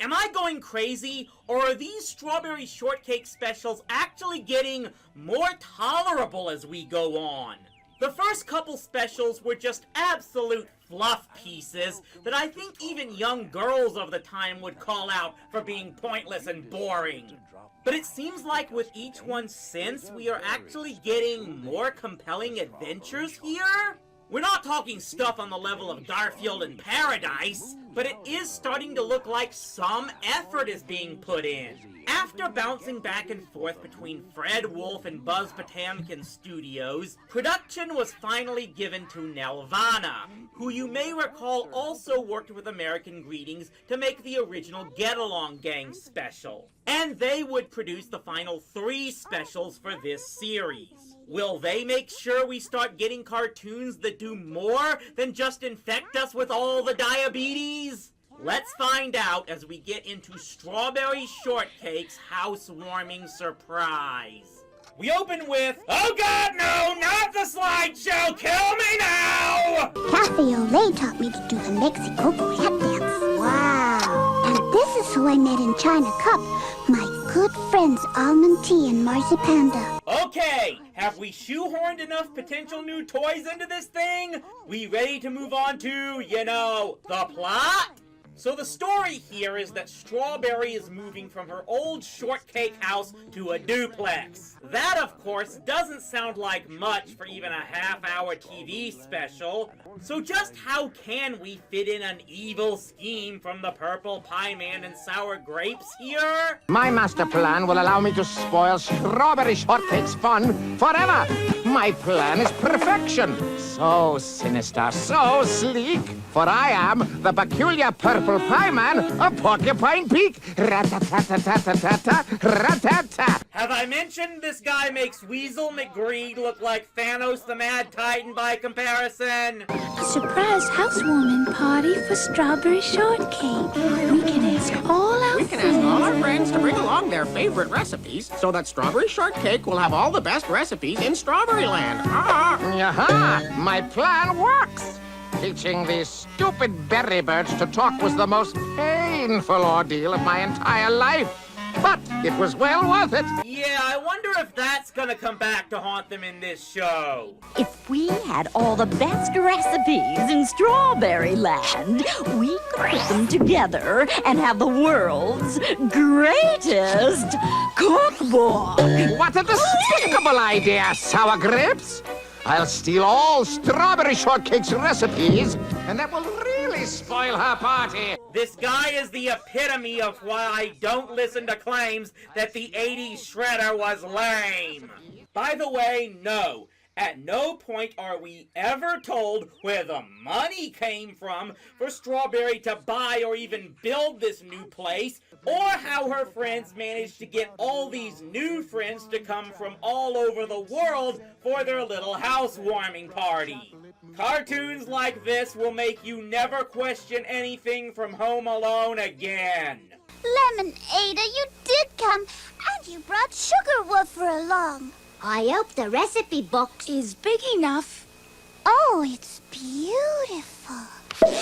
Am I going crazy, or are these strawberry shortcake specials actually getting more tolerable as we go on? The first couple specials were just absolute fluff pieces that I think even young girls of the time would call out for being pointless and boring. But it seems like with each one since, we are actually getting more compelling adventures here? We're not talking stuff on the level of Garfield in Paradise, but it is starting to look like some effort is being put in. After bouncing back and forth between Fred Wolf and Buzz Potamkin Studios, production was finally given to Nelvana, who you may recall also worked with American Greetings to make the original Get Along Gang special. And they would produce the final 3 specials for this series. Will they make sure we start getting cartoons that do more than just infect us with all the diabetes? Let's find out as we get into Strawberry Shortcake's housewarming surprise. We open with, oh god no, not the slideshow, kill me now! Cafe Olay taught me to do the Mexico cat dance. Wow. And this is who I met in China Cup, my good friends Almond Tea and Marcy Panda. Okay, have we shoehorned enough potential new toys into this thing? We ready to move on to, the plot? So the story here is that Strawberry is moving from her old shortcake house to a duplex. That, of course, doesn't sound like much for even a half-hour TV special. So just how can we fit in an evil scheme from the Purple Pie Man and Sour Grapes here? My master plan will allow me to spoil Strawberry Shortcake's fun forever. My plan is perfection. So sinister, so sleek. For I am the peculiar Purple Pie Man of Porcupine Peak. Rat-a-tat-a-tat-a-tat-a, rat-a-tat. Have I mentioned this guy makes Weasel McGree look like Thanos the Mad Titan by comparison? A surprise housewarming party for Strawberry Shortcake. We can ask all our friends to bring along their favorite recipes so that Strawberry Shortcake will have all the best recipes in Strawberry Land. Aha! My plan works. Teaching these stupid berry birds to talk was the most painful ordeal of my entire life. But it was well worth it. Yeah, I wonder if that's gonna come back to haunt them in this show. If we had all the best recipes in Strawberry Land, we could put them together and have the world's greatest cookbook. What a despicable idea, Sour Grapes! I'll steal all Strawberry Shortcake's recipes, and that will really spoil her party. This guy is the epitome of why I don't listen to claims that the 80s Shredder was lame. By the way, no. At no point are we ever told where the money came from for Strawberry to buy or even build this new place, or how her friends managed to get all these new friends to come from all over the world for their little housewarming party. Cartoons like this will make you never question anything from Home Alone again. Lemon Ada, you did come, and you brought Sugar Woofer along. I hope the recipe book is big enough. Oh, it's beautiful.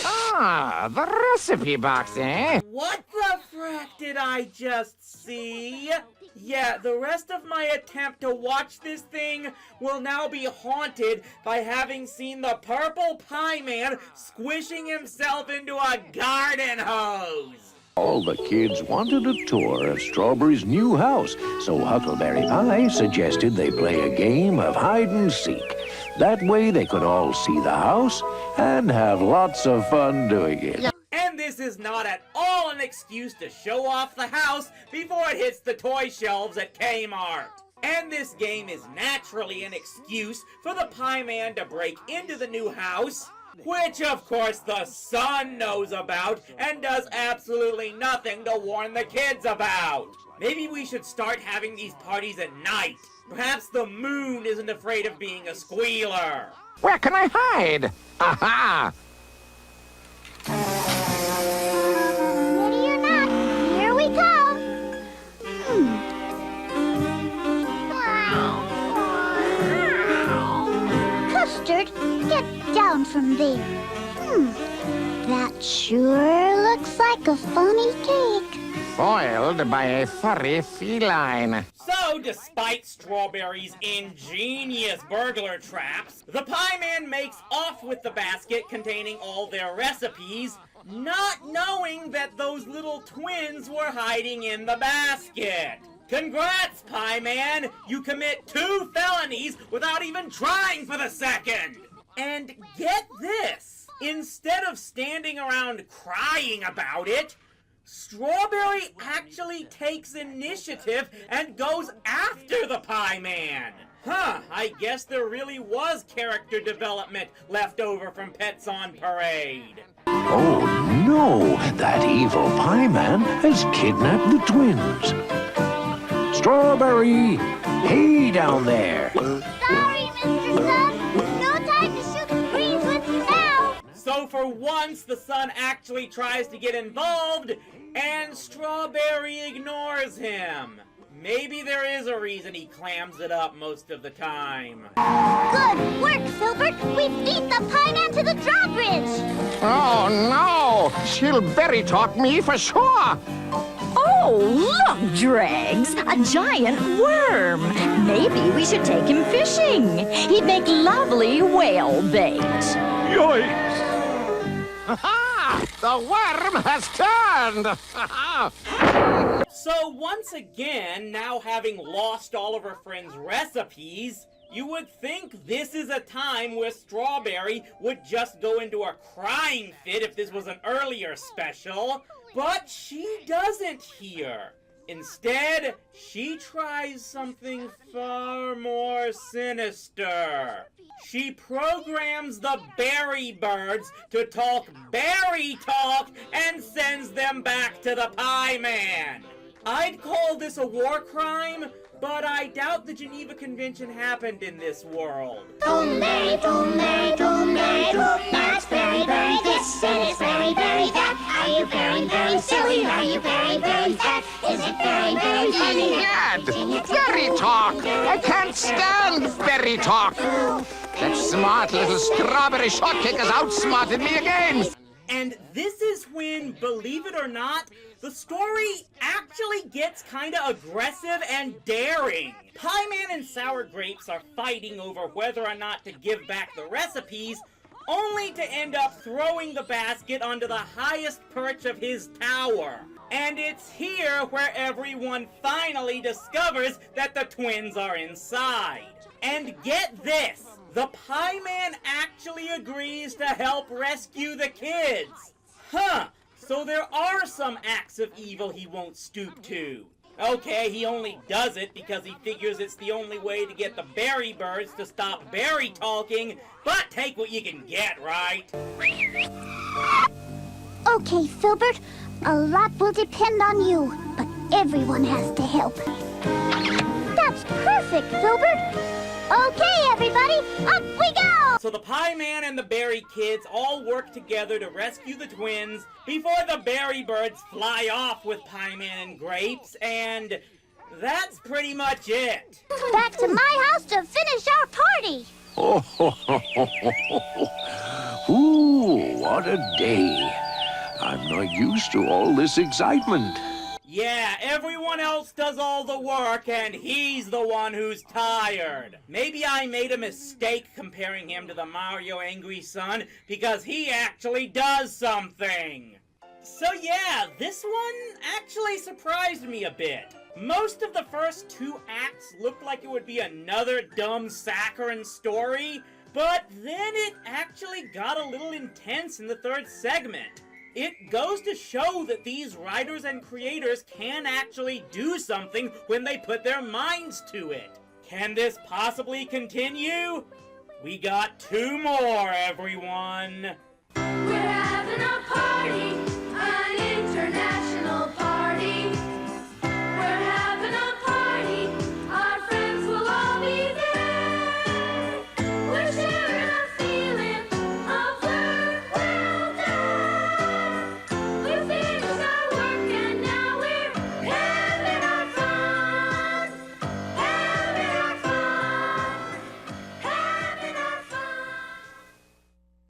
Ah, the recipe box, eh? What the frack did I just see? Yeah, the rest of my attempt to watch this thing will now be haunted by having seen the Purple Pie Man squishing himself into a garden hose. All the kids wanted a tour of Strawberry's new house, so Huckleberry Pie suggested they play a game of hide and seek. That way they could all see the house and have lots of fun doing it. And this is not at all an excuse to show off the house before it hits the toy shelves at Kmart. And this game is naturally an excuse for the Pie Man to break into the new house, which, of course, the son knows about and does absolutely nothing to warn the kids about. Maybe we should start having these parties at night. Perhaps the moon isn't afraid of being a squealer. Where can I hide? Aha! Ready or not, here we come. Custard, get down from there. That sure looks like a funny cake. foiled by a furry feline. So, despite Strawberry's ingenious burglar traps, the Pie Man makes off with the basket containing all their recipes, not knowing that those little twins were hiding in the basket. Congrats, Pie Man! You commit 2 felonies without even trying for the second! And get this! Instead of standing around crying about it, Strawberry actually takes initiative and goes after the Pie Man. Huh, I guess there really was character development left over from Pets on Parade. Oh no, that evil pie man has kidnapped the twins. Strawberry, hey down there. Sorry, Mr. Sun. No time to shoot the breeze with you now. So for once, the Sun actually tries to get involved, and Strawberry ignores him. Maybe there is a reason he clams it up most of the time. Good work, Filbert. We beat the Pie Man to the drawbridge. Oh no! She'll berry talk me for sure! Oh, look, Dregs! A giant worm! Maybe we should take him fishing. He'd make lovely whale bait. Yoicks! Ha! The worm has turned! So once again, now having lost all of her friends' recipes, you would think this is a time where Strawberry would just go into a crying fit if this was an earlier special, but she doesn't here. Instead, she tries something far more sinister. She programs the berry birds to talk berry talk and sends them back to the Pie Man. I'd call this a war crime, but I doubt the Geneva Convention happened in this world. That's very, very this, and it's very, very that. Are you very, very silly? Are you very, very fat? Is it very, very funny? Gad! Berry talk! I can't stand berry talk! That smart little strawberry shortcake has outsmarted me again! And this is when, believe it or not, the story actually gets kinda aggressive and daring. Pie Man and Sour Grapes are fighting over whether or not to give back the recipes, only to end up throwing the basket onto the highest perch of his tower. And it's here where everyone finally discovers that the twins are inside. And get this! The Pie Man actually agrees to help rescue the kids. Huh, so there are some acts of evil he won't stoop to. Okay, he only does it because he figures it's the only way to get the berry birds to stop berry talking, but take what you can get, right? Okay, Filbert. A lot will depend on you, but everyone has to help. That's perfect, Filbert. Okay, everybody, up we go! So the Pie Man and the Berry Kids all work together to rescue the twins before the berry birds fly off with Pie Man and Grapes, and that's pretty much it. Back to my house to finish our party. Ooh, what a day. I'm not used to all this excitement. Yeah, everyone else does all the work, and he's the one who's tired. Maybe I made a mistake comparing him to the Mario Angry Son, because he actually does something. So yeah, this one actually surprised me a bit. Most of the first 2 acts looked like it would be another dumb saccharine story, but then it actually got a little intense in the 3rd segment. It goes to show that these writers and creators can actually do something when they put their minds to it. Can this possibly continue? We got 2 more, everyone. We're having a party, an international